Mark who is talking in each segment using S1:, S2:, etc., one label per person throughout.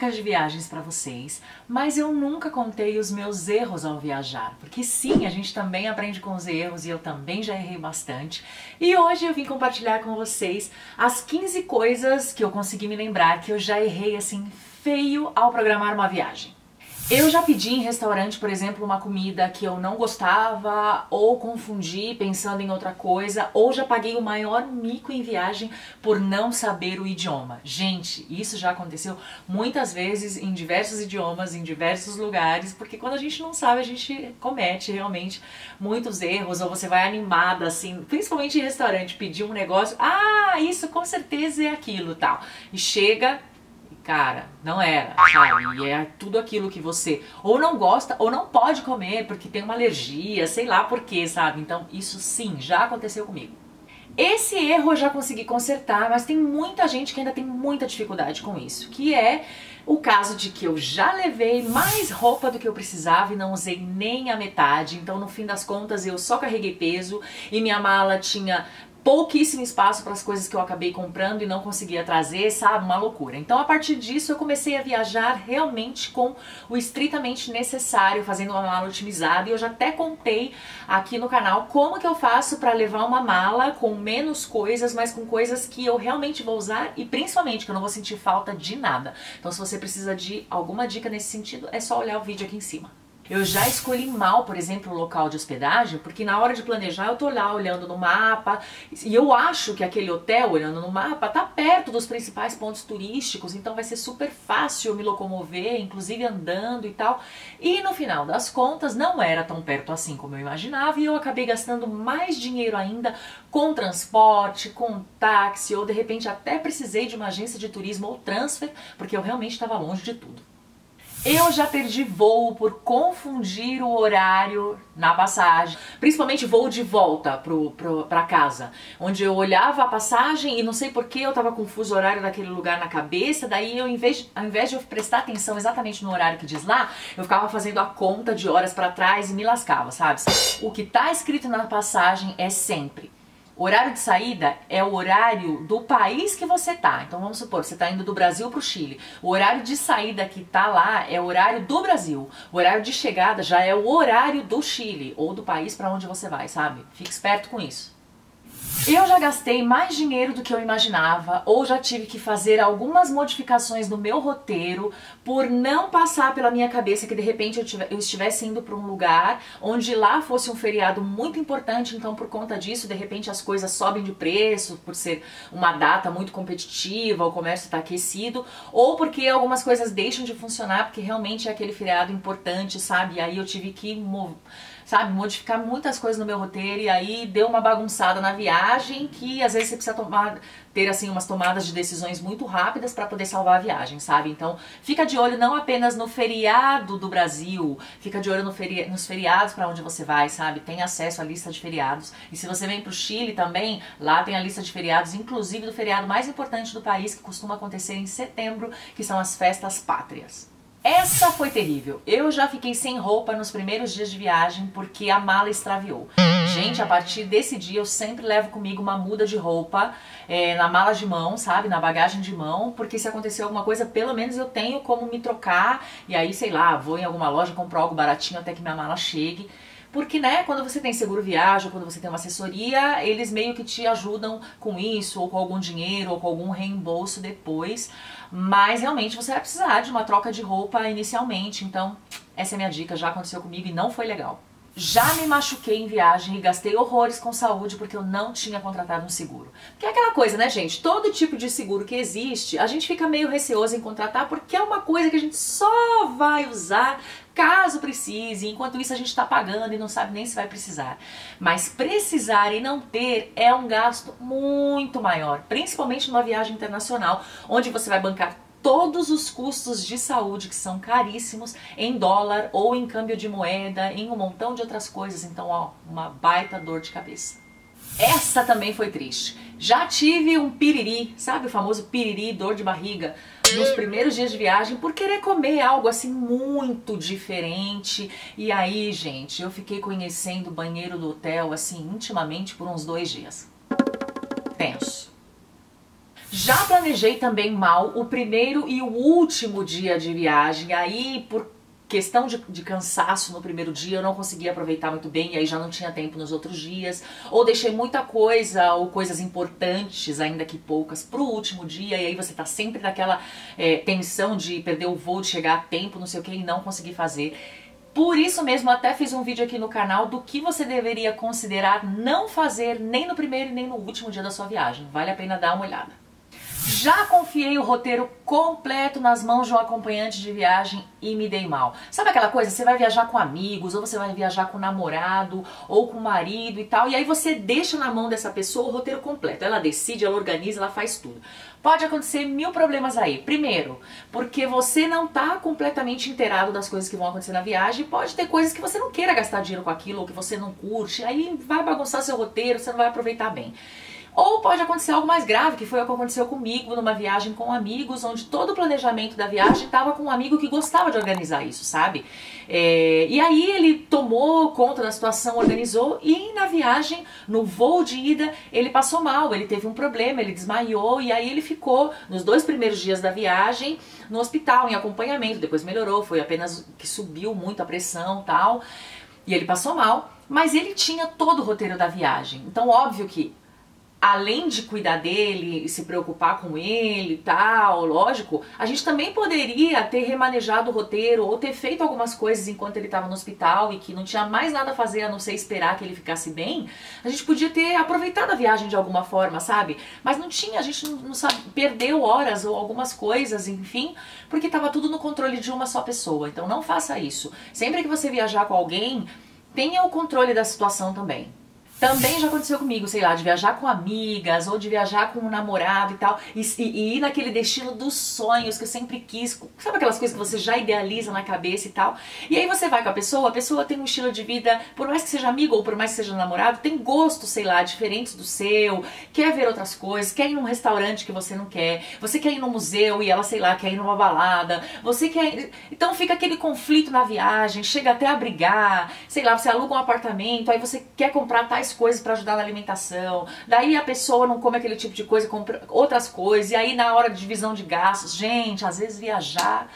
S1: dicas de viagens para vocês, mas eu nunca contei os meus erros ao viajar, porque sim, a gente também aprende com os erros e eu também já errei bastante. E hoje eu vim compartilhar com vocês as 15 coisas que eu consegui me lembrar que eu já errei assim feio ao programar uma viagem. Eu já pedi em restaurante, por exemplo, uma comida que eu não gostava, ou confundi pensando em outra coisa, ou já paguei o maior mico em viagem por não saber o idioma. Gente, isso já aconteceu muitas vezes em diversos idiomas, em diversos lugares, porque quando a gente não sabe, a gente comete realmente muitos erros, ou você vai animada assim, principalmente em restaurante, pedir um negócio, isso com certeza é aquilo, tal. E chega... Cara, não era, sabe? E é tudo aquilo que você ou não gosta ou não pode comer porque tem uma alergia, sei lá por quê, sabe? Então isso sim, já aconteceu comigo. Esse erro eu já consegui consertar, mas tem muita gente que ainda tem muita dificuldade com isso, que é o caso de que eu já levei mais roupa do que eu precisava e não usei nem a metade, então no fim das contas eu só carreguei peso e minha mala tinha pouquíssimo espaço para as coisas que eu acabei comprando e não conseguia trazer, sabe? Uma loucura. Então a partir disso eu comecei a viajar realmente com o estritamente necessário, fazendo uma mala otimizada, e eu já até contei aqui no canal como que eu faço para levar uma mala com menos coisas, mas com coisas que eu realmente vou usar e principalmente que eu não vou sentir falta de nada. Então se você precisa de alguma dica nesse sentido, é só olhar o vídeo aqui em cima. Eu já escolhi mal, por exemplo, o local de hospedagem, porque na hora de planejar eu tô lá olhando no mapa e eu acho que aquele hotel, olhando no mapa, tá perto dos principais pontos turísticos, então vai ser super fácil eu me locomover, inclusive andando e tal. E no final das contas não era tão perto assim como eu imaginava e eu acabei gastando mais dinheiro ainda com transporte, com táxi, ou de repente até precisei de uma agência de turismo ou transfer, porque eu realmente estava longe de tudo. Eu já perdi voo por confundir o horário na passagem, principalmente voo de volta pra casa, onde eu olhava a passagem e não sei porquê eu tava confuso o horário daquele lugar na cabeça, daí eu, ao invés de eu prestar atenção exatamente no horário que diz lá, eu ficava fazendo a conta de horas pra trás e me lascava, sabe? O que tá escrito na passagem é sempre: o horário de saída é o horário do país que você tá. Então vamos supor, você tá indo do Brasil pro Chile. O horário de saída que tá lá é o horário do Brasil. O horário de chegada já é o horário do Chile ou do país pra onde você vai, sabe? Fique esperto com isso. Eu já gastei mais dinheiro do que eu imaginava, ou já tive que fazer algumas modificações no meu roteiro por não passar pela minha cabeça que de repente eu estivesse indo para um lugar onde lá fosse um feriado muito importante, então por conta disso de repente as coisas sobem de preço por ser uma data muito competitiva, o comércio está aquecido, ou porque algumas coisas deixam de funcionar porque realmente é aquele feriado importante, sabe? E aí eu tive que modificar muitas coisas no meu roteiro e aí deu uma bagunçada na viagem que às vezes você precisa ter assim umas tomadas de decisões muito rápidas para poder salvar a viagem, sabe? Então fica de olho não apenas no feriado do Brasil, fica de olho nos feriados para onde você vai, sabe? Tem acesso à lista de feriados. E se você vem pro Chile também, lá tem a lista de feriados, inclusive do feriado mais importante do país, que costuma acontecer em setembro, que são as festas pátrias. Essa foi terrível. Eu já fiquei sem roupa nos primeiros dias de viagem porque a mala extraviou. Gente, a partir desse dia eu sempre levo comigo uma muda de roupa na mala de mão, sabe? Na bagagem de mão, porque se acontecer alguma coisa, pelo menos eu tenho como me trocar e aí, sei lá, vou em alguma loja, compro algo baratinho até que minha mala chegue. Porque, né, quando você tem seguro viagem, ou quando você tem uma assessoria, eles meio que te ajudam com isso, ou com algum dinheiro, ou com algum reembolso depois. Mas realmente você vai precisar de uma troca de roupa inicialmente, então essa é a minha dica, já aconteceu comigo e não foi legal. Já me machuquei em viagem e gastei horrores com saúde porque eu não tinha contratado um seguro. Porque é aquela coisa, né, gente? Todo tipo de seguro que existe, a gente fica meio receoso em contratar porque é uma coisa que a gente só vai usar caso precise. Enquanto isso a gente tá pagando e não sabe nem se vai precisar. Mas precisar e não ter é um gasto muito maior, principalmente numa viagem internacional, onde você vai bancar todos os custos de saúde que são caríssimos em dólar ou em câmbio de moeda, em um montão de outras coisas, então ó, uma baita dor de cabeça. Essa também foi triste. Já tive um piriri, sabe o famoso piriri, dor de barriga, nos primeiros dias de viagem por querer comer algo assim muito diferente. E aí, gente, eu fiquei conhecendo o banheiro do hotel assim intimamente por uns 2 dias. Tenso. Já planejei também mal o primeiro e o último dia de viagem, aí por questão de cansaço no primeiro dia eu não consegui aproveitar muito bem, e aí já não tinha tempo nos outros dias, ou deixei muita coisa ou coisas importantes, ainda que poucas, pro último dia, e aí você tá sempre naquela tensão de perder o voo, de chegar a tempo, não sei o que, e não conseguir fazer. Por isso mesmo, até fiz um vídeo aqui no canal do que você deveria considerar não fazer nem no primeiro e nem no último dia da sua viagem. Vale a pena dar uma olhada. Já confiei o roteiro completo nas mãos de um acompanhante de viagem e me dei mal. Sabe aquela coisa, você vai viajar com amigos, ou você vai viajar com namorado, ou com marido e tal, e aí você deixa na mão dessa pessoa o roteiro completo. Ela decide, ela organiza, ela faz tudo. Pode acontecer 1000 problemas aí. Primeiro, porque você não está completamente inteirado das coisas que vão acontecer na viagem, pode ter coisas que você não queira gastar dinheiro com aquilo, ou que você não curte, aí vai bagunçar seu roteiro, você não vai aproveitar bem. Ou pode acontecer algo mais grave, que foi o que aconteceu comigo numa viagem com amigos, onde todo o planejamento da viagem estava com um amigo que gostava de organizar isso, sabe? E aí ele tomou conta da situação, organizou, e na viagem, no voo de ida, ele passou mal, ele teve um problema, ele desmaiou, e aí ele ficou, nos 2 primeiros dias da viagem, no hospital, em acompanhamento, depois melhorou, foi apenas que subiu muito a pressão e tal, e ele passou mal, mas ele tinha todo o roteiro da viagem, então óbvio que além de cuidar dele e se preocupar com ele e tal, lógico, a gente também poderia ter remanejado o roteiro ou ter feito algumas coisas enquanto ele estava no hospital e que não tinha mais nada a fazer a não ser esperar que ele ficasse bem. A gente podia ter aproveitado a viagem de alguma forma, sabe? Mas não tinha, a gente não sabe, perdeu horas ou algumas coisas, enfim, porque estava tudo no controle de uma só pessoa. Então não faça isso. Sempre que você viajar com alguém, tenha o controle da situação também. Também já aconteceu comigo, sei lá, de viajar com amigas ou de viajar com um namorado e tal, e ir naquele destino dos sonhos que eu sempre quis, sabe aquelas coisas que você já idealiza na cabeça e tal, e aí você vai com a pessoa tem um estilo de vida, por mais que seja amigo ou por mais que seja namorado, tem gostos, sei lá, diferentes do seu, quer ver outras coisas, quer ir num restaurante que você não quer, você quer ir num museu e ela, sei lá, quer ir numa balada, você quer ir... Então fica aquele conflito na viagem, chega até a brigar, sei lá, você aluga um apartamento, aí você quer comprar tais coisas para ajudar na alimentação, daí a pessoa não come aquele tipo de coisa, compra outras coisas, e aí na hora de divisão de gastos, gente, às vezes viajar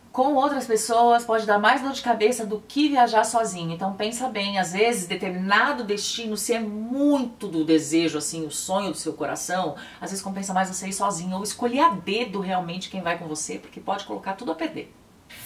S1: com outras pessoas pode dar mais dor de cabeça do que viajar sozinho, então pensa bem, às vezes determinado destino, se é muito do desejo, assim, o sonho do seu coração, às vezes compensa mais você ir sozinho, ou escolher a dedo realmente quem vai com você, porque pode colocar tudo a perder.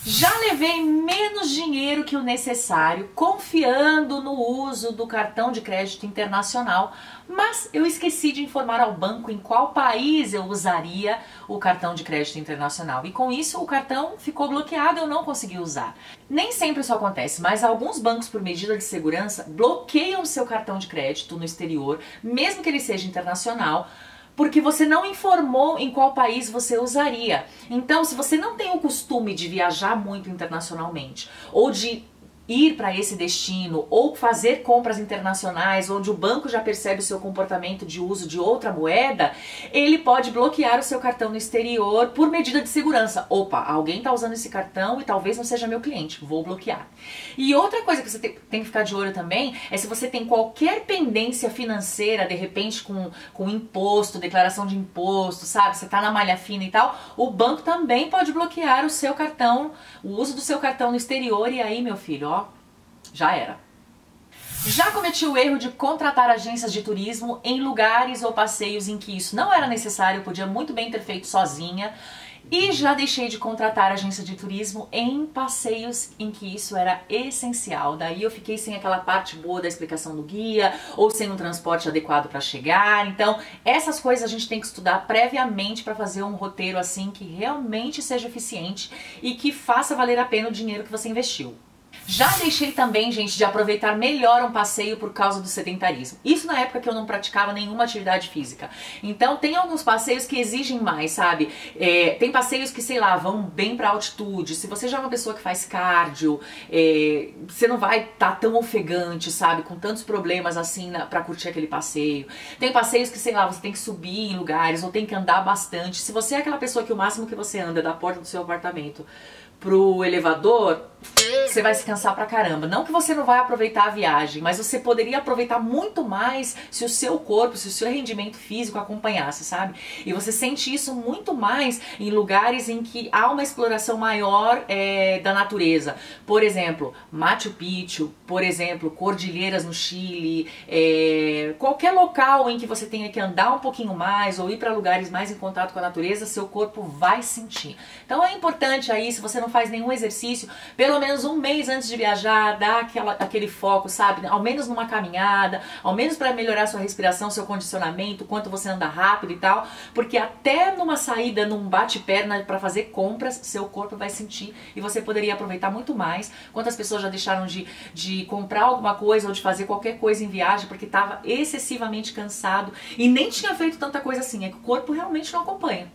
S1: Já levei menos dinheiro que o necessário, confiando no uso do cartão de crédito internacional, mas eu esqueci de informar ao banco em qual país eu usaria o cartão de crédito internacional. E com isso o cartão ficou bloqueado, eu não consegui usar. Nem sempre isso acontece, mas alguns bancos, por medida de segurança, bloqueiam o seu cartão de crédito no exterior, mesmo que ele seja internacional, porque você não informou em qual país você usaria. Então, se você não tem o costume de viajar muito internacionalmente, ou de ir para esse destino, ou fazer compras internacionais, onde o banco já percebe o seu comportamento de uso de outra moeda, ele pode bloquear o seu cartão no exterior por medida de segurança. Opa, alguém está usando esse cartão e talvez não seja meu cliente, vou bloquear. E outra coisa que você tem que ficar de olho também é se você tem qualquer pendência financeira, de repente com imposto, declaração de imposto, sabe? Você está na malha fina e tal, o banco também pode bloquear o seu cartão, o uso do seu cartão no exterior, e aí, meu filho, ó, já era. Já cometi o erro de contratar agências de turismo em lugares ou passeios em que isso não era necessário, eu podia muito bem ter feito sozinha. E já deixei de contratar agência de turismo em passeios em que isso era essencial. Daí eu fiquei sem aquela parte boa da explicação do guia, ou sem um transporte adequado para chegar. Então, essas coisas a gente tem que estudar previamente para fazer um roteiro assim que realmente seja eficiente e que faça valer a pena o dinheiro que você investiu. Já deixei também, gente, de aproveitar melhor um passeio por causa do sedentarismo. Isso na época que eu não praticava nenhuma atividade física. Então tem alguns passeios que exigem mais, sabe? Tem passeios que, sei lá, vão bem pra altitude. Se você já é uma pessoa que faz cardio, você não vai estar tão ofegante, sabe? Com tantos problemas assim pra curtir aquele passeio. Tem passeios que, sei lá, você tem que subir em lugares ou tem que andar bastante. Se você é aquela pessoa que o máximo que você anda é da porta do seu apartamento pro elevador, você vai se cansar pra caramba. Não que você não vai aproveitar a viagem, mas você poderia aproveitar muito mais se o seu corpo, se o seu rendimento físico acompanhasse, sabe? E você sente isso muito mais em lugares em que há uma exploração maior da natureza. Por exemplo, Machu Picchu, por exemplo, Cordilheiras no Chile, qualquer local em que você tenha que andar um pouquinho mais ou ir para lugares mais em contato com a natureza, seu corpo vai sentir. Então é importante aí, se você não faz nenhum exercício, pelo menos um mês antes de viajar, dar aquele foco, sabe? Ao menos numa caminhada, ao menos para melhorar sua respiração, seu condicionamento, quanto você anda rápido e tal, porque até numa saída, num bate-perna para fazer compras, seu corpo vai sentir e você poderia aproveitar muito mais. Quantas pessoas já deixaram de comprar alguma coisa ou de fazer qualquer coisa em viagem porque estava excessivamente cansado e nem tinha feito tanta coisa assim, é que o corpo realmente não acompanha.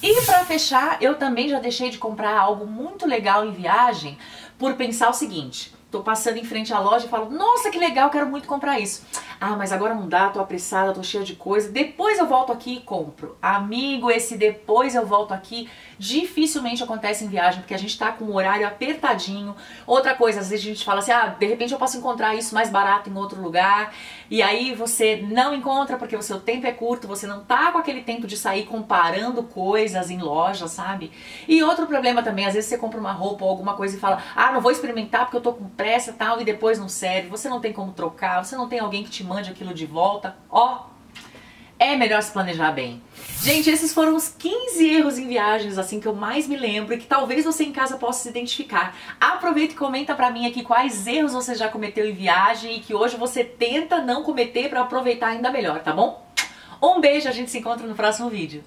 S1: E pra fechar, eu também já deixei de comprar algo muito legal em viagem por pensar o seguinte: tô passando em frente à loja e falo, nossa, que legal, quero muito comprar isso. Ah, mas agora não dá, tô apressada, tô cheia de coisa, depois eu volto aqui e compro. Amigo, esse depois eu volto aqui dificilmente acontece em viagem, porque a gente tá com o horário apertadinho. Outra coisa, às vezes a gente fala assim, ah, de repente eu posso encontrar isso mais barato em outro lugar, e aí você não encontra porque o seu tempo é curto, você não tá com aquele tempo de sair comparando coisas em loja, sabe? E outro problema também, às vezes você compra uma roupa ou alguma coisa e fala, ah, não vou experimentar porque eu tô com pressa e tal, e depois não serve, você não tem como trocar, você não tem alguém que te mande aquilo de volta. Ó, é melhor se planejar bem. Gente, esses foram os 15 erros em viagens assim que eu mais me lembro e que talvez você em casa possa se identificar. Aproveita e comenta pra mim aqui quais erros você já cometeu em viagem e que hoje você tenta não cometer pra aproveitar ainda melhor, tá bom? Um beijo, a gente se encontra no próximo vídeo.